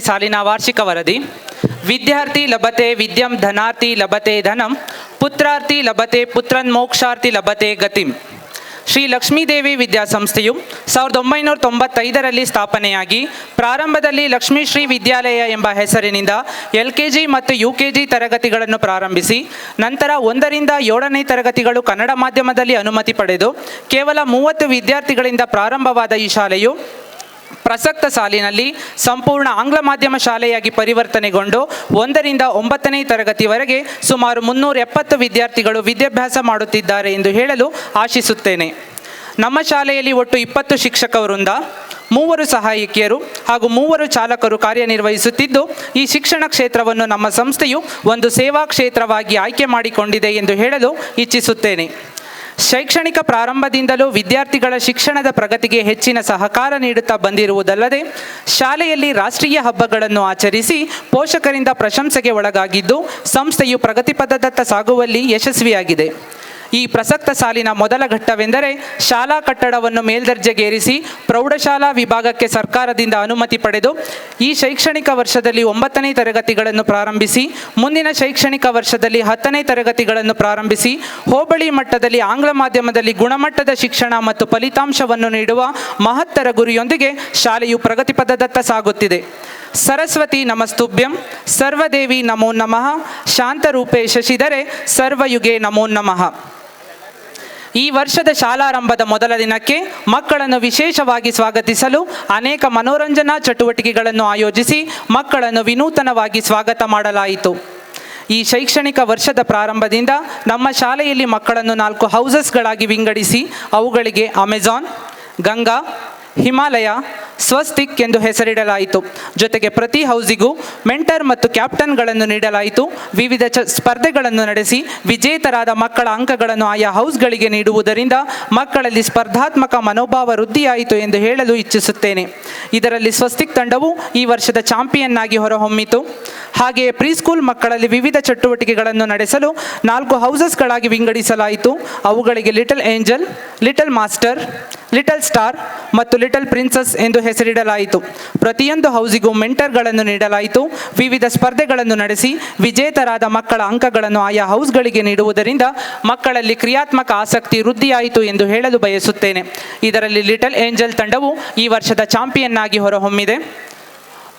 ಸಾಲಿನ ವಾರ್ಷಿಕ ವರದಿ. ವಿದ್ಯಾರ್ಥಿ ಲಭತೆ ವಿದ್ಯಂ ಧನಾರ್ಥಿ ಲಭತೆ ಧನಂ ಪುತ್ರಾರ್ಥಿ ಲಭತೆ ಪುತ್ರನ್ ಮೋಕ್ಷಾರ್ಥಿ ಲಭತೆ ಗತಿಂ. ಶ್ರೀ ಲಕ್ಷ್ಮೀದೇವಿ ವಿದ್ಯಾಸಂಸ್ಥೆಯು 1995ರಲ್ಲಿ ಸ್ಥಾಪನೆಯಾಗಿ ಪ್ರಾರಂಭದಲ್ಲಿ ಲಕ್ಷ್ಮೀಶ್ರೀ ವಿದ್ಯಾಲಯ ಎಂಬ ಹೆಸರಿನಿಂದ LKG ಮತ್ತು UKG ತರಗತಿಗಳನ್ನು ಪ್ರಾರಂಭಿಸಿ ನಂತರ 1ರಿಂದ 7ನೇ ತರಗತಿಗಳು ಕನ್ನಡ ಮಾಧ್ಯಮದಲ್ಲಿ ಅನುಮತಿ ಪಡೆದು ಕೇವಲ 30 ವಿದ್ಯಾರ್ಥಿಗಳಿಂದ ಪ್ರಾರಂಭವಾದ ಈ ಶಾಲೆಯು ಪ್ರಸಕ್ತ ಸಾಲಿನಲ್ಲಿ ಸಂಪೂರ್ಣ ಆಂಗ್ಲ ಮಾಧ್ಯಮ ಶಾಲೆಯಾಗಿ ಪರಿವರ್ತನೆಗೊಂಡು 1ರಿಂದ 9ನೇ ತರಗತಿವರೆಗೆ ಸುಮಾರು 370 ವಿದ್ಯಾರ್ಥಿಗಳು ವಿದ್ಯಾಭ್ಯಾಸ ಮಾಡುತ್ತಿದ್ದಾರೆ ಎಂದು ಹೇಳಲು ಆಶಿಸುತ್ತೇನೆ. ನಮ್ಮ ಶಾಲೆಯಲ್ಲಿ ಒಟ್ಟು 20 ಶಿಕ್ಷಕ ವೃಂದ, 3 ಸಹಾಯಕಿಯರು ಹಾಗೂ 3 ಚಾಲಕರು ಕಾರ್ಯನಿರ್ವಹಿಸುತ್ತಿದ್ದು, ಈ ಶಿಕ್ಷಣ ಕ್ಷೇತ್ರವನ್ನು ನಮ್ಮ ಸಂಸ್ಥೆಯು ಒಂದು ಸೇವಾ ಕ್ಷೇತ್ರವಾಗಿ ಆಯ್ಕೆ ಮಾಡಿಕೊಂಡಿದೆ ಎಂದು ಹೇಳಲು ಇಚ್ಛಿಸುತ್ತೇನೆ. ಶೈಕ್ಷಣಿಕ ಪ್ರಾರಂಭದಿಂದಲೂ ವಿದ್ಯಾರ್ಥಿಗಳ ಶಿಕ್ಷಣದ ಪ್ರಗತಿಗೆ ಹೆಚ್ಚಿನ ಸಹಕಾರ ನೀಡುತ್ತಾ ಬಂದಿರುವುದಲ್ಲದೆ ಶಾಲೆಯಲ್ಲಿ ರಾಷ್ಟ್ರೀಯ ಹಬ್ಬಗಳನ್ನು ಆಚರಿಸಿ ಪೋಷಕರಿಂದ ಪ್ರಶಂಸೆಗೆ ಒಳಗಾಗಿದ್ದು ಸಂಸ್ಥೆಯು ಪ್ರಗತಿಪಥದತ್ತ ಸಾಗುವಲ್ಲಿ ಯಶಸ್ವಿಯಾಗಿದೆ. ಈ ಪ್ರಸಕ್ತ ಸಾಲಿನ ಮೊದಲ ಘಟ್ಟವೆಂದರೆ ಶಾಲಾ ಕಟ್ಟಡವನ್ನು ಮೇಲ್ದರ್ಜೆಗೇರಿಸಿ ಪ್ರೌಢಶಾಲಾ ವಿಭಾಗಕ್ಕೆ ಸರ್ಕಾರದಿಂದ ಅನುಮತಿ ಪಡೆದು ಈ ಶೈಕ್ಷಣಿಕ ವರ್ಷದಲ್ಲಿ 9ನೇ ತರಗತಿಗಳನ್ನು ಪ್ರಾರಂಭಿಸಿ ಮುಂದಿನ ಶೈಕ್ಷಣಿಕ ವರ್ಷದಲ್ಲಿ 10ನೇ ತರಗತಿಗಳನ್ನು ಪ್ರಾರಂಭಿಸಿ ಹೋಬಳಿ ಮಟ್ಟದಲ್ಲಿ ಆಂಗ್ಲ ಮಾಧ್ಯಮದಲ್ಲಿ ಗುಣಮಟ್ಟದ ಶಿಕ್ಷಣ ಮತ್ತು ಫಲಿತಾಂಶವನ್ನು ನೀಡುವ ಮಹತ್ತರ ಗುರಿಯೊಂದಿಗೆ ಶಾಲೆಯು ಪ್ರಗತಿಪಥದತ್ತ ಸಾಗುತ್ತಿದೆ. ಸರಸ್ವತಿ ನಮಸ್ತುಭ್ಯಂ, ಸರ್ವದೇವಿ ನಮೋ ನಮಃ, ಶಾಂತರೂಪೇ ಶಶಿಧರೆ ಸರ್ವಯುಗೆ ನಮೋ ನಮಃ. ಈ ವರ್ಷದ ಶಾಲಾರಂಭದ ಮೊದಲ ದಿನಕ್ಕೆ ಮಕ್ಕಳನ್ನು ವಿಶೇಷವಾಗಿ ಸ್ವಾಗತಿಸಲು ಅನೇಕ ಮನೋರಂಜನಾ ಚಟುವಟಿಕೆಗಳನ್ನು ಆಯೋಜಿಸಿ ಮಕ್ಕಳನ್ನು ವಿನೂತನವಾಗಿ ಸ್ವಾಗತ ಮಾಡಲಾಯಿತು. ಈ ಶೈಕ್ಷಣಿಕ ವರ್ಷದ ಪ್ರಾರಂಭದಿಂದ ನಮ್ಮ ಶಾಲೆಯಲ್ಲಿ ಮಕ್ಕಳನ್ನು 4 ಹೌಸಸ್ಗಳಾಗಿ ವಿಂಗಡಿಸಿ ಅವುಗಳಿಗೆ ಅಮೆಜಾನ್, ಗಂಗಾ, ಹಿಮಾಲಯ, ಸ್ವಸ್ತಿಕ್ ಎಂದು ಹೆಸರಿಡಲಾಯಿತು. ಜೊತೆಗೆ ಪ್ರತಿ ಹೌಸಿಗೂ ಮೆಂಟರ್ ಮತ್ತು ಕ್ಯಾಪ್ಟನ್ಗಳನ್ನು ನೀಡಲಾಯಿತು. ವಿವಿಧ ಸ್ಪರ್ಧೆಗಳನ್ನು ನಡೆಸಿ ವಿಜೇತರಾದ ಮಕ್ಕಳ ಅಂಕಗಳನ್ನು ಆಯಾ ಹೌಸ್ಗಳಿಗೆ ನೀಡುವುದರಿಂದ ಮಕ್ಕಳಲ್ಲಿ ಸ್ಪರ್ಧಾತ್ಮಕ ಮನೋಭಾವ ವೃದ್ಧಿಯಾಯಿತು ಎಂದು ಹೇಳಲು ಇಚ್ಛಿಸುತ್ತೇನೆ. ಇದರಲ್ಲಿ ಸ್ವಸ್ತಿಕ್ ತಂಡವು ಈ ವರ್ಷದ ಚಾಂಪಿಯನ್ ಆಗಿ ಹೊರಹೊಮ್ಮಿತು. ಹಾಗೆಯೇ ಪ್ರೀಸ್ಕೂಲ್ ಮಕ್ಕಳಲ್ಲಿ ವಿವಿಧ ಚಟುವಟಿಕೆಗಳನ್ನು ನಡೆಸಲು 4 ಹೌಸಸ್ಗಳಾಗಿ ವಿಂಗಡಿಸಲಾಯಿತು. ಅವುಗಳಿಗೆ little angel, little master, little star ಮತ್ತು ಲಿಟಲ್ ಪ್ರಿನ್ಸಸ್ ಎಂದು ಹೆಸರಿಡಲಾಯಿತು. ಪ್ರತಿಯೊಂದು ಹೌಸಿಗೂ ಮೆಂಟರ್ಗಳನ್ನು ನೀಡಲಾಯಿತು. ವಿವಿಧ ಸ್ಪರ್ಧೆಗಳನ್ನು ನಡೆಸಿ ವಿಜೇತರಾದ ಮಕ್ಕಳ ಅಂಕಗಳನ್ನು ಆಯಾ ಹೌಸ್ಗಳಿಗೆ ನೀಡುವುದರಿಂದ ಮಕ್ಕಳಲ್ಲಿ ಕ್ರಿಯಾತ್ಮಕ ಆಸಕ್ತಿ ವೃದ್ಧಿಯಾಯಿತು ಎಂದು ಹೇಳಲು ಬಯಸುತ್ತೇನೆ. ಇದರಲ್ಲಿ ಲಿಟಲ್ ಏಂಜಲ್ ತಂಡವು ಈ ವರ್ಷದ ಚಾಂಪಿಯನ್ ಆಗಿ ಹೊರಹೊಮ್ಮಿದೆ.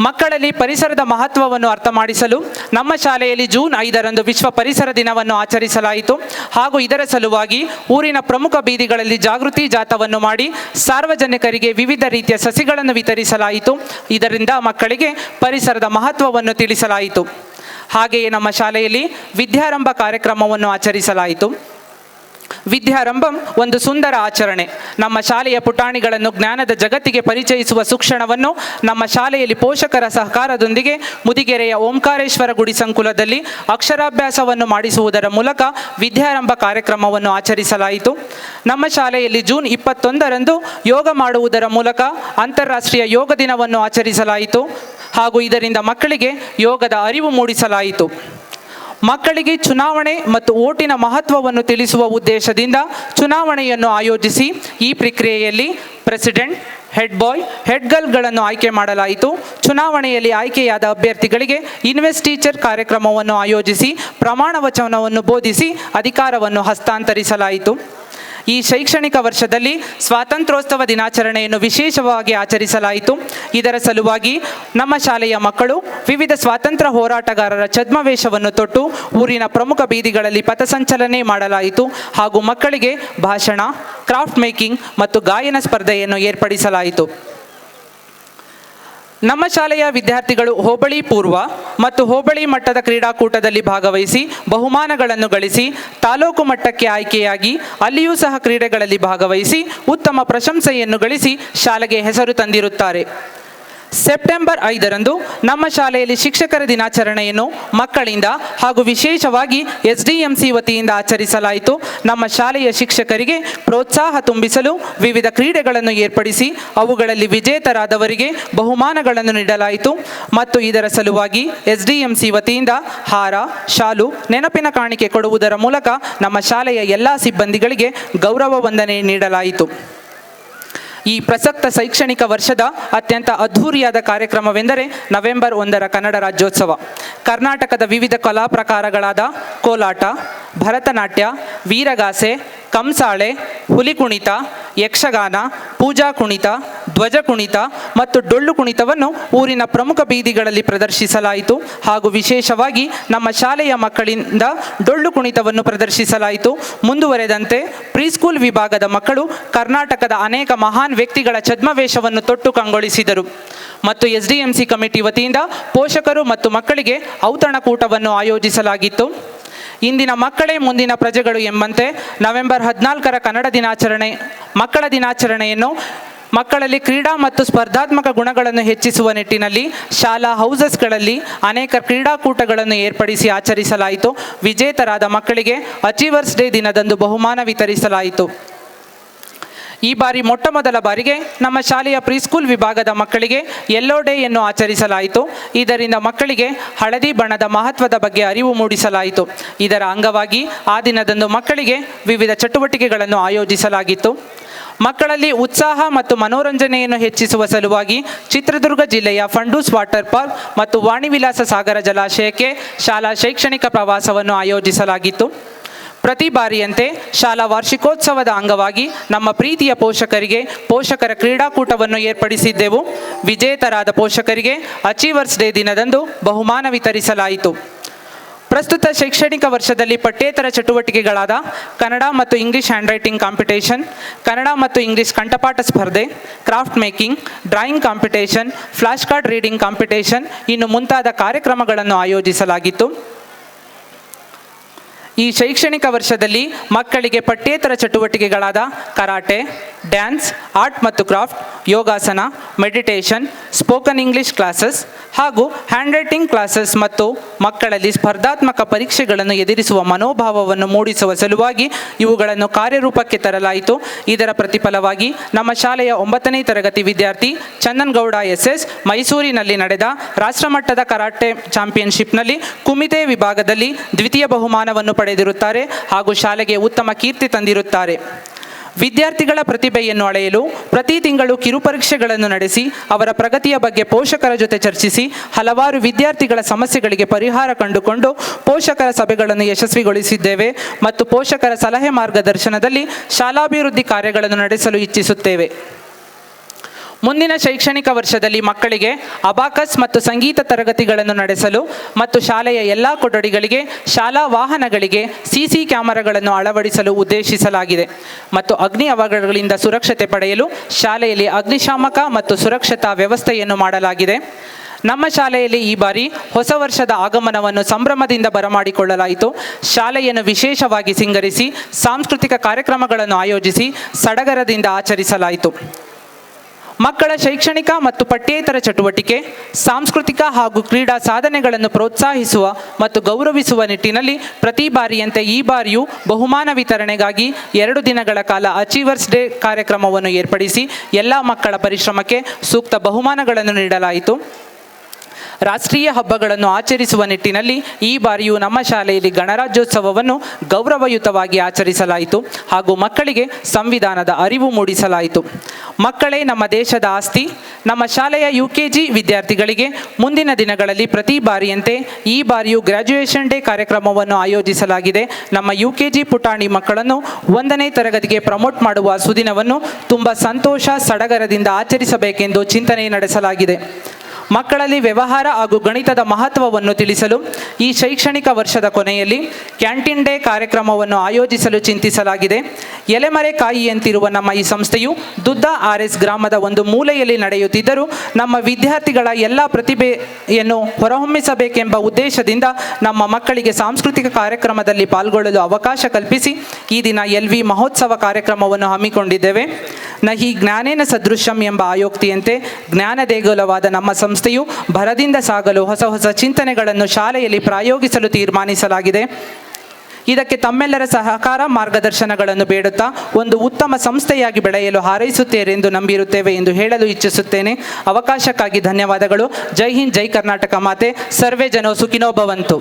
ಮಕ್ಕಳಲ್ಲಿ ಪರಿಸರದ ಮಹತ್ವವನ್ನು ಅರ್ಥ ಮಾಡಿಸಲು ನಮ್ಮ ಶಾಲೆಯಲ್ಲಿ ಜೂನ್ 5ರಂದು ವಿಶ್ವ ಪರಿಸರ ದಿನವನ್ನು ಆಚರಿಸಲಾಯಿತು. ಹಾಗೂ ಇದರ ಸಲುವಾಗಿ ಊರಿನ ಪ್ರಮುಖ ಬೀದಿಗಳಲ್ಲಿ ಜಾಗೃತಿ ಜಾಥಾವನ್ನು ಮಾಡಿ ಸಾರ್ವಜನಿಕರಿಗೆ ವಿವಿಧ ರೀತಿಯ ಸಸಿಗಳನ್ನು ವಿತರಿಸಲಾಯಿತು. ಇದರಿಂದ ಮಕ್ಕಳಿಗೆ ಪರಿಸರದ ಮಹತ್ವವನ್ನು ತಿಳಿಸಲಾಯಿತು. ಹಾಗೆಯೇ ನಮ್ಮ ಶಾಲೆಯಲ್ಲಿ ವಿದ್ಯಾರಂಭ ಕಾರ್ಯಕ್ರಮವನ್ನು ಆಚರಿಸಲಾಯಿತು. ವಿದ್ಯಾರಂಭಂ ಒಂದು ಸುಂದರ ಆಚರಣೆ. ನಮ್ಮ ಶಾಲೆಯ ಪುಟಾಣಿಗಳನ್ನು ಜ್ಞಾನದ ಜಗತ್ತಿಗೆ ಪರಿಚಯಿಸುವ ಶಿಕ್ಷಣವನ್ನು ನಮ್ಮ ಶಾಲೆಯಲ್ಲಿ ಪೋಷಕರ ಸಹಕಾರದೊಂದಿಗೆ ಮುದಿಗೆರೆಯ ಓಂಕಾರೇಶ್ವರ ಗುಡಿ ಸಂಕುಲದಲ್ಲಿ ಅಕ್ಷರಾಭ್ಯಾಸವನ್ನು ಮಾಡಿಸುವುದರ ಮೂಲಕ ವಿದ್ಯಾರಂಭ ಕಾರ್ಯಕ್ರಮವನ್ನು ಆಚರಿಸಲಾಯಿತು. ನಮ್ಮ ಶಾಲೆಯಲ್ಲಿ ಜೂನ್ 21ರಂದು ಯೋಗ ಮಾಡುವುದರ ಮೂಲಕ ಅಂತಾರಾಷ್ಟ್ರೀಯ ಯೋಗ ದಿನವನ್ನು ಆಚರಿಸಲಾಯಿತು. ಹಾಗೂ ಇದರಿಂದ ಮಕ್ಕಳಿಗೆ ಯೋಗದ ಅರಿವು ಮೂಡಿಸಲಾಯಿತು. ಮಕ್ಕಳಿಗೆ ಚುನಾವಣೆ ಮತ್ತು ಓಟಿನ ಮಹತ್ವವನ್ನು ತಿಳಿಸುವ ಉದ್ದೇಶದಿಂದ ಚುನಾವಣೆಯನ್ನು ಆಯೋಜಿಸಿ ಈ ಪ್ರಕ್ರಿಯೆಯಲ್ಲಿ ಪ್ರೆಸಿಡೆಂಟ್, ಹೆಡ್ ಬಾಯ್, ಹೆಡ್ ಗರ್ಲ್ಗಳನ್ನು ಆಯ್ಕೆ ಮಾಡಲಾಯಿತು. ಚುನಾವಣೆಯಲ್ಲಿ ಆಯ್ಕೆಯಾದ ಅಭ್ಯರ್ಥಿಗಳಿಗೆ ಇನ್ವೆಸ್ಟಿಚರ್ ಕಾರ್ಯಕ್ರಮವನ್ನು ಆಯೋಜಿಸಿ ಪ್ರಮಾಣ ವಚನವನ್ನು ಬೋಧಿಸಿ ಅಧಿಕಾರವನ್ನು ಹಸ್ತಾಂತರಿಸಲಾಯಿತು. ಈ ಶೈಕ್ಷಣಿಕ ವರ್ಷದಲ್ಲಿ ಸ್ವಾತಂತ್ರ್ಯೋತ್ಸವ ದಿನಾಚರಣೆಯನ್ನು ವಿಶೇಷವಾಗಿ ಆಚರಿಸಲಾಯಿತು. ಇದರ ಸಲುವಾಗಿ ನಮ್ಮ ಶಾಲೆಯ ಮಕ್ಕಳು ವಿವಿಧ ಸ್ವಾತಂತ್ರ್ಯ ಹೋರಾಟಗಾರರ ಛದ್ಮವೇಷವನ್ನು ತೊಟ್ಟು ಊರಿನ ಪ್ರಮುಖ ಬೀದಿಗಳಲ್ಲಿ ಪಥಸಂಚಲನೆ ಮಾಡಲಾಯಿತು. ಹಾಗೂ ಮಕ್ಕಳಿಗೆ ಭಾಷಣ, ಕ್ರಾಫ್ಟ್ ಮೇಕಿಂಗ್ ಮತ್ತು ಗಾಯನ ಸ್ಪರ್ಧೆಯನ್ನು ಏರ್ಪಡಿಸಲಾಯಿತು. ನಮ್ಮ ಶಾಲೆಯ ವಿದ್ಯಾರ್ಥಿಗಳು ಹೋಬಳಿ ಪೂರ್ವ ಮತ್ತು ಹೋಬಳಿ ಮಟ್ಟದ ಕ್ರೀಡಾಕೂಟದಲ್ಲಿ ಭಾಗವಹಿಸಿ ಬಹುಮಾನಗಳನ್ನು ಗಳಿಸಿ ತಾಲೂಕು ಮಟ್ಟಕ್ಕೆ ಆಯ್ಕೆಯಾಗಿ ಅಲ್ಲಿಯೂ ಸಹ ಕ್ರೀಡೆಗಳಲ್ಲಿ ಭಾಗವಹಿಸಿ ಉತ್ತಮ ಪ್ರಶಂಸೆಯನ್ನು ಗಳಿಸಿ ಶಾಲೆಗೆ ಹೆಸರು ತಂದಿರುತ್ತಾರೆ. ಸೆಪ್ಟೆಂಬರ್ 5ರಂದು ನಮ್ಮ ಶಾಲೆಯಲ್ಲಿ ಶಿಕ್ಷಕರ ದಿನಾಚರಣೆಯನ್ನು ಮಕ್ಕಳಿಂದ ಹಾಗೂ ವಿಶೇಷವಾಗಿ SDMC ವತಿಯಿಂದ ಆಚರಿಸಲಾಯಿತು. ನಮ್ಮ ಶಾಲೆಯ ಶಿಕ್ಷಕರಿಗೆ ಪ್ರೋತ್ಸಾಹ ತುಂಬಿಸಲು ವಿವಿಧ ಕ್ರೀಡೆಗಳನ್ನು ಏರ್ಪಡಿಸಿ ಅವುಗಳಲ್ಲಿ ವಿಜೇತರಾದವರಿಗೆ ಬಹುಮಾನಗಳನ್ನು ನೀಡಲಾಯಿತು. ಮತ್ತು ಇದರ ಸಲುವಾಗಿ SDMC ವತಿಯಿಂದ ಹಾರ, ಶಾಲು, ನೆನಪಿನ ಕಾಣಿಕೆ ಕೊಡುವುದರ ಮೂಲಕ ನಮ್ಮ ಶಾಲೆಯ ಎಲ್ಲ ಸಿಬ್ಬಂದಿಗಳಿಗೆ ಗೌರವ ವಂದನೆ ನೀಡಲಾಯಿತು. ಈ ಪ್ರಸಕ್ತ ಶೈಕ್ಷಣಿಕ ವರ್ಷದ ಅತ್ಯಂತ ಅದ್ಧೂರಿಯಾದ ಕಾರ್ಯಕ್ರಮವೆಂದರೆ ನವೆಂಬರ್ 1ರ ಕನ್ನಡ ರಾಜ್ಯೋತ್ಸವ. ಕರ್ನಾಟಕದ ವಿವಿಧ ಕಲಾ ಪ್ರಕಾರಗಳಾದ ಕೋಲಾಟ, ಭರತನಾಟ್ಯ, ವೀರಗಾಸೆ, ಕಂಸಾಳೆ, ಹುಲಿ ಕುಣಿತ, ಯಕ್ಷಗಾನ, ಪೂಜಾ ಕುಣಿತ, ಧ್ವಜ ಕುಣಿತ ಮತ್ತು ಡೊಳ್ಳು ಕುಣಿತವನ್ನು ಊರಿನ ಪ್ರಮುಖ ಬೀದಿಗಳಲ್ಲಿ ಪ್ರದರ್ಶಿಸಲಾಯಿತು. ಹಾಗೂ ವಿಶೇಷವಾಗಿ ನಮ್ಮ ಶಾಲೆಯ ಮಕ್ಕಳಿಂದ ಡೊಳ್ಳು ಕುಣಿತವನ್ನು ಪ್ರದರ್ಶಿಸಲಾಯಿತು. ಮುಂದುವರೆದಂತೆ ಪ್ರೀಸ್ಕೂಲ್ ವಿಭಾಗದ ಮಕ್ಕಳು ಕರ್ನಾಟಕದ ಅನೇಕ ಮಹಾನ್ ವ್ಯಕ್ತಿಗಳ ಛದ್ಮವೇಷವನ್ನು ತೊಟ್ಟು ಕಂಗೊಳಿಸಿದರು. ಮತ್ತು SDMC ಕಮಿಟಿ ವತಿಯಿಂದ ಪೋಷಕರು ಮತ್ತು ಮಕ್ಕಳಿಗೆ ಔತಣಕೂಟವನ್ನು ಆಯೋಜಿಸಲಾಗಿತ್ತು. ಇಂದಿನ ಮಕ್ಕಳೇ ಮುಂದಿನ ಪ್ರಜೆಗಳು ಎಂಬಂತೆ ನವೆಂಬರ್ 14ರ ಕನ್ನಡ ದಿನಾಚರಣೆ ಮಕ್ಕಳ ದಿನಾಚರಣೆಯನ್ನು ಮಕ್ಕಳಲ್ಲಿ ಕ್ರೀಡಾ ಮತ್ತು ಸ್ಪರ್ಧಾತ್ಮಕ ಗುಣಗಳನ್ನು ಹೆಚ್ಚಿಸುವ ನಿಟ್ಟಿನಲ್ಲಿ ಶಾಲಾ ಹೌಸಸ್ಗಳಲ್ಲಿ ಅನೇಕ ಕ್ರೀಡಾಕೂಟಗಳನ್ನು ಏರ್ಪಡಿಸಿ ಆಚರಿಸಲಾಯಿತು. ವಿಜೇತರಾದ ಮಕ್ಕಳಿಗೆ ಅಚೀವರ್ಸ್ ಡೇ ದಿನದಂದು ಬಹುಮಾನ ವಿತರಿಸಲಾಯಿತು. ಈ ಬಾರಿ ಮೊಟ್ಟಮೊದಲ ಬಾರಿಗೆ ನಮ್ಮ ಶಾಲೆಯ ಪ್ರೀಸ್ಕೂಲ್ ವಿಭಾಗದ ಮಕ್ಕಳಿಗೆ ಯೆಲ್ಲೋ ಡೇಯನ್ನು ಆಚರಿಸಲಾಯಿತು. ಇದರಿಂದ ಮಕ್ಕಳಿಗೆ ಹಳದಿ ಬಣ್ಣದ ಮಹತ್ವದ ಬಗ್ಗೆ ಅರಿವು ಮೂಡಿಸಲಾಯಿತು. ಇದರ ಅಂಗವಾಗಿ ಆ ದಿನದಂದು ಮಕ್ಕಳಿಗೆ ವಿವಿಧ ಚಟುವಟಿಕೆಗಳನ್ನು ಆಯೋಜಿಸಲಾಗಿತ್ತು. ಮಕ್ಕಳಲ್ಲಿ ಉತ್ಸಾಹ ಮತ್ತು ಮನೋರಂಜನೆಯನ್ನು ಹೆಚ್ಚಿಸುವ ಸಲುವಾಗಿ ಚಿತ್ರದುರ್ಗ ಜಿಲ್ಲೆಯ ಫಂಡೂಸ್ ವಾಟರ್ ಪಾರ್ಕ್ ಮತ್ತು ವಾಣಿವಿಲಾಸ ಸಾಗರ ಜಲಾಶಯಕ್ಕೆ ಶಾಲಾ ಶೈಕ್ಷಣಿಕ ಪ್ರವಾಸವನ್ನು ಆಯೋಜಿಸಲಾಗಿತ್ತು. ಪ್ರತಿ ಬಾರಿಯಂತೆ ಶಾಲಾ ವಾರ್ಷಿಕೋತ್ಸವದ ಅಂಗವಾಗಿ ನಮ್ಮ ಪ್ರೀತಿಯ ಪೋಷಕರಿಗೆ ಪೋಷಕರ ಕ್ರೀಡಾಕೂಟವನ್ನು ಏರ್ಪಡಿಸಿದ್ದೆವು. ವಿಜೇತರಾದ ಪೋಷಕರಿಗೆ ಅಚೀವರ್ಸ್ ಡೇ ದಿನದಂದು ಬಹುಮಾನ ವಿತರಿಸಲಾಯಿತು. ಪ್ರಸ್ತುತ ಶೈಕ್ಷಣಿಕ ವರ್ಷದಲ್ಲಿ ಪಠ್ಯೇತರ ಚಟುವಟಿಕೆಗಳಾದ ಕನ್ನಡ ಮತ್ತು English hand writing competition, Kannada ಮತ್ತು ಇಂಗ್ಲಿಷ್ ಕಂಠಪಾಠ ಸ್ಪರ್ಧೆ, craft making, drawing competition, flash card reading competition ಇನ್ನು ಮುಂತಾದ ಕಾರ್ಯಕ್ರಮಗಳನ್ನು ಆಯೋಜಿಸಲಾಗಿತ್ತು. ಈ ಶೈಕ್ಷಣಿಕ ವರ್ಷದಲ್ಲಿ ಮಕ್ಕಳಿಗೆ ಪಠ್ಯೇತರ ಚಟುವಟಿಕೆಗಳಾದ ಕರಾಟೆ, ಡ್ಯಾನ್ಸ್, ಆರ್ಟ್ ಮತ್ತು ಕ್ರಾಫ್ಟ್, ಯೋಗಾಸನ, ಮೆಡಿಟೇಷನ್, ಸ್ಪೋಕನ್ ಇಂಗ್ಲಿಷ್ ಕ್ಲಾಸಸ್ ಹಾಗೂ ಹ್ಯಾಂಡ್ ರೈಟಿಂಗ್ ಕ್ಲಾಸಸ್ ಮತ್ತು ಮಕ್ಕಳಲ್ಲಿ ಸ್ಪರ್ಧಾತ್ಮಕ ಪರೀಕ್ಷೆಗಳನ್ನು ಎದುರಿಸುವ ಮನೋಭಾವವನ್ನು ಮೂಡಿಸುವ ಸಲುವಾಗಿ ಇವುಗಳನ್ನು ಕಾರ್ಯರೂಪಕ್ಕೆ ತರಲಾಯಿತು. ಇದರ ಪ್ರತಿಫಲವಾಗಿ ನಮ್ಮ ಶಾಲೆಯ 9ನೇ ತರಗತಿ ವಿದ್ಯಾರ್ಥಿ ಚಂದನ್ಗೌಡ SS ಮೈಸೂರಿನಲ್ಲಿ ನಡೆದ ರಾಷ್ಟ್ರಮಟ್ಟದ ಕರಾಟೆ ಚಾಂಪಿಯನ್ಶಿಪ್ನಲ್ಲಿ ಕುಮಿತೆ ವಿಭಾಗದಲ್ಲಿ ದ್ವಿತೀಯ ಬಹುಮಾನವನ್ನು ಪಡೆದಿರುತ್ತಾರೆ ಹಾಗೂ ಶಾಲೆಗೆ ಉತ್ತಮ ಕೀರ್ತಿ ತಂದಿರುತ್ತಾರೆ. ವಿದ್ಯಾರ್ಥಿಗಳ ಪ್ರತಿಭೆಯನ್ನು ಅಳೆಯಲು ಪ್ರತಿ ತಿಂಗಳು ಕಿರುಪರೀಕ್ಷೆಗಳನ್ನು ನಡೆಸಿ ಅವರ ಪ್ರಗತಿಯ ಬಗ್ಗೆ ಪೋಷಕರ ಜೊತೆ ಚರ್ಚಿಸಿ ಹಲವಾರು ವಿದ್ಯಾರ್ಥಿಗಳ ಸಮಸ್ಯೆಗಳಿಗೆ ಪರಿಹಾರ ಕಂಡುಕೊಂಡು ಪೋಷಕರ ಸಭೆಗಳನ್ನು ಯಶಸ್ವಿಗೊಳಿಸಿದ್ದೇವೆ ಮತ್ತು ಪೋಷಕರ ಸಲಹೆ ಮಾರ್ಗದರ್ಶನದಲ್ಲಿ ಶಾಲಾಭಿವೃದ್ಧಿ ಕಾರ್ಯಗಳನ್ನು ನಡೆಸಲು ಇಚ್ಛಿಸುತ್ತೇವೆ. ಮುಂದಿನ ಶೈಕ್ಷಣಿಕ ವರ್ಷದಲ್ಲಿ ಮಕ್ಕಳಿಗೆ ಅಬಾಕಸ್ ಮತ್ತು ಸಂಗೀತ ತರಗತಿಗಳನ್ನು ನಡೆಸಲು ಮತ್ತು ಶಾಲೆಯ ಎಲ್ಲ ಕೊಠಡಿಗಳಿಗೆ ಶಾಲಾ ವಾಹನಗಳಿಗೆ CC ಕ್ಯಾಮೆರಾಗಳನ್ನು ಅಳವಡಿಸಲು ಉದ್ದೇಶಿಸಲಾಗಿದೆ ಮತ್ತು ಅಗ್ನಿ ಅವಘಡಗಳಿಂದ ಸುರಕ್ಷತೆ ಪಡೆಯಲು ಶಾಲೆಯಲ್ಲಿ ಅಗ್ನಿಶಾಮಕ ಮತ್ತು ಸುರಕ್ಷತಾ ವ್ಯವಸ್ಥೆಯನ್ನು ಮಾಡಲಾಗಿದೆ. ನಮ್ಮ ಶಾಲೆಯಲ್ಲಿ ಈ ಬಾರಿ ಹೊಸ ವರ್ಷದ ಆಗಮನವನ್ನು ಸಂಭ್ರಮದಿಂದ ಬರಮಾಡಿಕೊಳ್ಳಲಾಯಿತು. ಶಾಲೆಯನ್ನು ವಿಶೇಷವಾಗಿ ಸಿಂಗರಿಸಿ ಸಾಂಸ್ಕೃತಿಕ ಕಾರ್ಯಕ್ರಮಗಳನ್ನು ಆಯೋಜಿಸಿ ಸಡಗರದಿಂದ ಆಚರಿಸಲಾಯಿತು. ಮಕ್ಕಳ ಶೈಕ್ಷಣಿಕ ಮತ್ತು ಪಠ್ಯೇತರ ಚಟುವಟಿಕೆ, ಸಾಂಸ್ಕೃತಿಕ ಹಾಗೂ ಕ್ರೀಡಾ ಸಾಧನೆಗಳನ್ನು ಪ್ರೋತ್ಸಾಹಿಸುವ ಮತ್ತು ಗೌರವಿಸುವ ನಿಟ್ಟಿನಲ್ಲಿ ಪ್ರತಿ ಬಾರಿಯಂತೆ ಈ ಬಾರಿಯೂ ಬಹುಮಾನ ವಿತರಣೆಗಾಗಿ 2 ದಿನಗಳ ಕಾಲ ಅಚೀವರ್ಸ್ ಡೇ ಕಾರ್ಯಕ್ರಮವನ್ನು ಏರ್ಪಡಿಸಿ ಎಲ್ಲ ಮಕ್ಕಳ ಪರಿಶ್ರಮಕ್ಕೆ ಸೂಕ್ತ ಬಹುಮಾನಗಳನ್ನು ನೀಡಲಾಯಿತು. ರಾಷ್ಟ್ರೀಯ ಹಬ್ಬಗಳನ್ನು ಆಚರಿಸುವ ನಿಟ್ಟಿನಲ್ಲಿ ಈ ಬಾರಿಯೂ ನಮ್ಮ ಶಾಲೆಯಲ್ಲಿ ಗಣರಾಜ್ಯೋತ್ಸವವನ್ನು ಗೌರವಯುತವಾಗಿ ಆಚರಿಸಲಾಯಿತು ಹಾಗೂ ಮಕ್ಕಳಿಗೆ ಸಂವಿಧಾನದ ಅರಿವು ಮೂಡಿಸಲಾಯಿತು. ಮಕ್ಕಳೇ ನಮ್ಮ ದೇಶದ ಆಸ್ತಿ. ನಮ್ಮ ಶಾಲೆಯ UKG ವಿದ್ಯಾರ್ಥಿಗಳಿಗೆ ಮುಂದಿನ ದಿನಗಳಲ್ಲಿ ಪ್ರತಿ ಬಾರಿಯಂತೆ ಈ ಬಾರಿಯೂ ಗ್ರ್ಯಾಜುಯೇಷನ್ ಡೇ ಕಾರ್ಯಕ್ರಮವನ್ನು ಆಯೋಜಿಸಲಾಗಿದೆ. ನಮ್ಮ UKG ಪುಟಾಣಿ ಮಕ್ಕಳನ್ನು 1ನೇ ತರಗತಿಗೆ ಪ್ರಮೋಟ್ ಮಾಡುವ ಸುದಿನವನ್ನು ತುಂಬ ಸಂತೋಷ ಸಡಗರದಿಂದ ಆಚರಿಸಬೇಕೆಂದು ಚಿಂತನೆ ನಡೆಸಲಾಗಿದೆ. ಮಕ್ಕಳಲ್ಲಿ ವ್ಯವಹಾರ ಹಾಗೂ ಗಣಿತದ ಮಹತ್ವವನ್ನು ತಿಳಿಸಲು ಈ ಶೈಕ್ಷಣಿಕ ವರ್ಷದ ಕೊನೆಯಲ್ಲಿ ಕ್ಯಾಂಟೀನ್ ಡೇ ಕಾರ್ಯಕ್ರಮವನ್ನು ಆಯೋಜಿಸಲು ಚಿಂತಿಸಲಾಗಿದೆ. ಎಲೆಮರೆ ಕಾಯಿಯಂತಿರುವ ನಮ್ಮ ಈ ಸಂಸ್ಥೆಯು ದುದ್ದ RS ಗ್ರಾಮದ ಒಂದು ಮೂಲೆಯಲ್ಲಿ ನಡೆಯುತ್ತಿದ್ದರೂ ನಮ್ಮ ವಿದ್ಯಾರ್ಥಿಗಳ ಎಲ್ಲ ಪ್ರತಿಭೆಯನ್ನು ಹೊರಹೊಮ್ಮಿಸಬೇಕೆಂಬ ಉದ್ದೇಶದಿಂದ ನಮ್ಮ ಮಕ್ಕಳಿಗೆ ಸಾಂಸ್ಕೃತಿಕ ಕಾರ್ಯಕ್ರಮದಲ್ಲಿ ಪಾಲ್ಗೊಳ್ಳಲು ಅವಕಾಶ ಕಲ್ಪಿಸಿ ಈ ದಿನ LV ಮಹೋತ್ಸವ ಕಾರ್ಯಕ್ರಮವನ್ನು ಹಮ್ಮಿಕೊಂಡಿದ್ದೇವೆ. ನಹಿ ಜ್ಞಾನೇನ ಸದೃಶ್ಯಂ ಎಂಬ ಆಯೋಕ್ತಿಯಂತೆ ಜ್ಞಾನ ದೇಗುಲವಾದ ನಮ್ಮ ಸಂಸ್ಥೆಯು ಭರದಿಂದ ಸಾಗಲು ಹೊಸ ಚಿಂತನೆಗಳನ್ನು ಶಾಲೆಯಲ್ಲಿ ಪ್ರಾಯೋಗಿಸಲು ತೀರ್ಮಾನಿಸಲಾಗಿದೆ. ಇದಕ್ಕೆ ತಮ್ಮೆಲ್ಲರ ಸಹಕಾರ ಮಾರ್ಗದರ್ಶನಗಳನ್ನು ಬೇಡುತ್ತಾ ಒಂದು ಉತ್ತಮ ಸಂಸ್ಥೆಯಾಗಿ ಬೆಳೆಯಲು ಹಾರೈಸುತ್ತೇರೆಂದು ನಂಬಿರುತ್ತೇವೆ ಎಂದು ಹೇಳಲು ಇಚ್ಛಿಸುತ್ತೇನೆ. ಅವಕಾಶಕ್ಕಾಗಿ ಧನ್ಯವಾದಗಳು. ಜೈ ಹಿಂದ್, ಜೈ ಕರ್ನಾಟಕ ಮಾತೆ. ಸರ್ವೇ ಜನೋ ಸುಖಿನೋ ಭವಂತು.